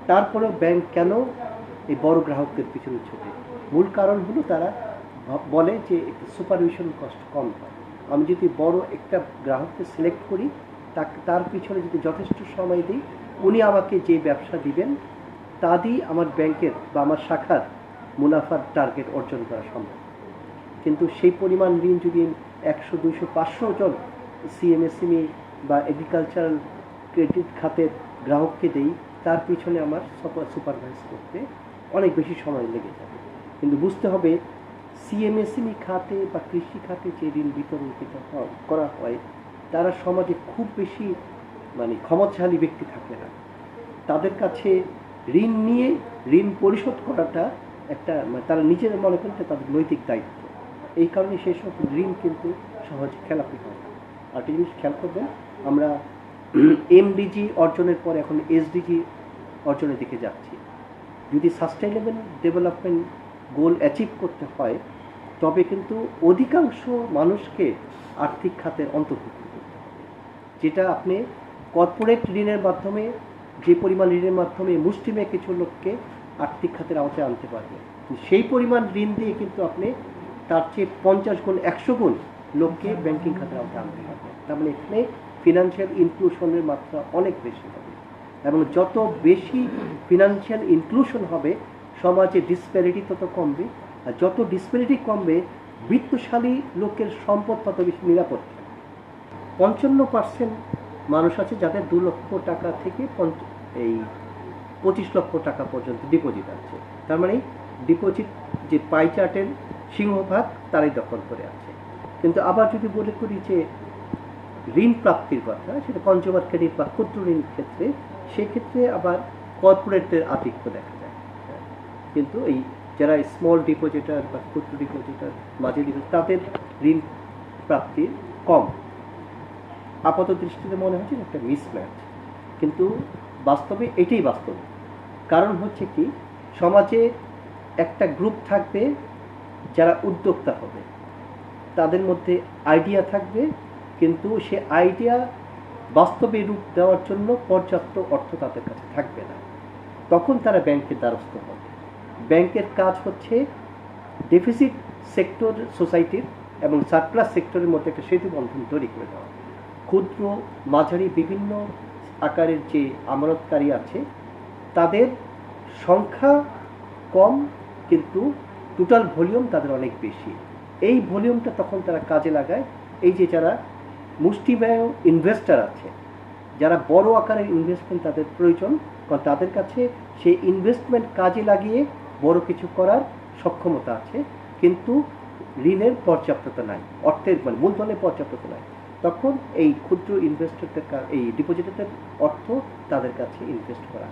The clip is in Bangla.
তারপরেও ব্যাংক কেন এই বড় গ্রাহকদের পিছনে ছোটে? মূল কারণ হলো তারা বলে যে সুপারভিশন কস্ট কম হয়। আমি যদি বড় একটা গ্রাহককে সিলেক্ট করি, তার পিছনে যদি যথেষ্ট সময় দিই, উনি আমাকে যে ব্যবসা দিবেন তা দিয়ে আমার ব্যাংকের বা আমার শাখার মুনাফার টার্গেট অর্জন করা সম্ভব। কিন্তু সেই পরিমাণ ঋণ যদি 100, 200, 500 জন সিএমএসএমই বা এগ্রিকালচারাল ক্রেডিট খাতের গ্রাহককে দেই, তার পিছনে আমার সুপারভাইজ করতে অনেক বেশি সময় লেগে যাবে। কিন্তু বুঝতে হবে সিএমএসএমই খাতে বা কৃষি খাতে যে ঋণ বিতরণ করা হয়, তারা সমাজে খুব বেশি ক্ষমতাশালী ব্যক্তি থাকে না। তাদের কাছে ঋণ নিয়ে ঋণ পরিশোধ করাটা একটা তারা নিজেরা মনে করেন তাদের নৈতিক দায়িত্ব। এই কারণে সেই সব ঋণ কিন্তু সহজে খেলাপি হয় না। আর একটা জিনিস খেয়াল করবেন, আমরা এমডিজি অর্জনের পর এখন এসডিজি অর্জনের দিকে যাচ্ছি। যদি সাস্টেইনেবল ডেভেলপমেন্ট গোল অ্যাচিভ করতে হয়, তবে কিন্তু অধিকাংশ মানুষকে আর্থিক খাতের অন্তর্ভুক্ত করতে হবে। যেটা আপনি কর্পোরেট ঋণের মাধ্যমে, যে পরিমাণ ঋণের মাধ্যমে মুষ্টিমেয় কিছু লোককে আর্থিক খাতের আওতায় আনতে পারবে, সেই পরিমাণ ঋণ দিয়ে কিন্তু আপনি তার চেয়ে 50 গুণ 100 গুণ লোককে ব্যাংকিং খাতের আওতায় আনতে পারবে। তার মানে এখানে ফিনান্সিয়াল ইনক্লুশনের মাত্রা অনেক বেশি হবে, এবং যত বেশি ফিনান্সিয়াল ইনক্লুশন হবে সমাজে ডিসপ্যারিটি তত কমবে, আর যত ডিসপ্যারিটি কমবে বিত্তশালী লোকের সম্পদ তত বেশি নিরাপদ থাকবে। 55% মানুষ আছে যাদের 2 লক্ষ টাকা থেকে 25 লক্ষ টাকা পর্যন্ত ডিপোজিট আছে। তার মানে ডিপোজিট যে পাই চার্টের সিংহভাগ তারাই দখল করে আছে। কিন্তু আবার যদি বলে করি যে ঋণ প্রাপ্তির কথা, সেটা কনজিউমার ক্রেডিট বা ক্ষুদ্র ঋণ ক্ষেত্রে, সেক্ষেত্রে আবার কর্পোরেটদের আধিক্য দেখা যায়। কিন্তু এই যারা স্মল ডিপোজিটার বা ক্ষুদ্র ডিপোজিটার, মাঝে ডিপোজিট, তাদের ঋণ প্রাপ্তি কম। আপাত দৃষ্টিতে মনে হচ্ছে একটা মিসম্যাচ, কিন্তু বাস্তবে এটাই বাস্তব। কারণ হচ্ছে কি, সমাজে একটা গ্রুপ থাকবে যারা উদ্যোক্তা হবে, তাদের মধ্যে আইডিয়া থাকবে, কিন্তু সে আইডিয়া বাস্তবে রূপ দেওয়ার জন্য পর্যাপ্ত অর্থ তাদের কাছে থাকবে না। তখন তারা ব্যাংকের দ্বারস্থ হবে। ব্যাংকের কাজ হচ্ছে ডেফিসিট সেক্টর সোসাইটির এবং সারপ্লাস সেক্টরের মধ্যে একটা সেতু বন্ধন তৈরি করে দেওয়া। ক্ষুদ্র, মাঝারি, বিভিন্ন আকারের যে আমানতকারী আছে তাদের সংখ্যা কম, কিন্তু টোটাল ভলিউম তাদের অনেক বেশি। এই ভলিউমটা তখন তারা কাজে লাগায় এই যে যারা মুষ্টিমেয় ইনভেস্টার আছে, যারা বড় আকারের ইনভেস্টমেন্ট তাদের প্রয়োজন, কারণ তাদের কাছে সেই ইনভেস্টমেন্ট কাজে লাগিয়ে বড় কিছু করার সক্ষমতা আছে, কিন্তু ঋণের পর্যাপ্ততা নাই, অর্থের মূলধনের পর্যাপ্ততা নাই। তখন এই ক্ষুদ্র ইনভেস্টরদের, এই ডিপোজিটরদের অর্থ তাদের কাছে ইনভেস্ট করা।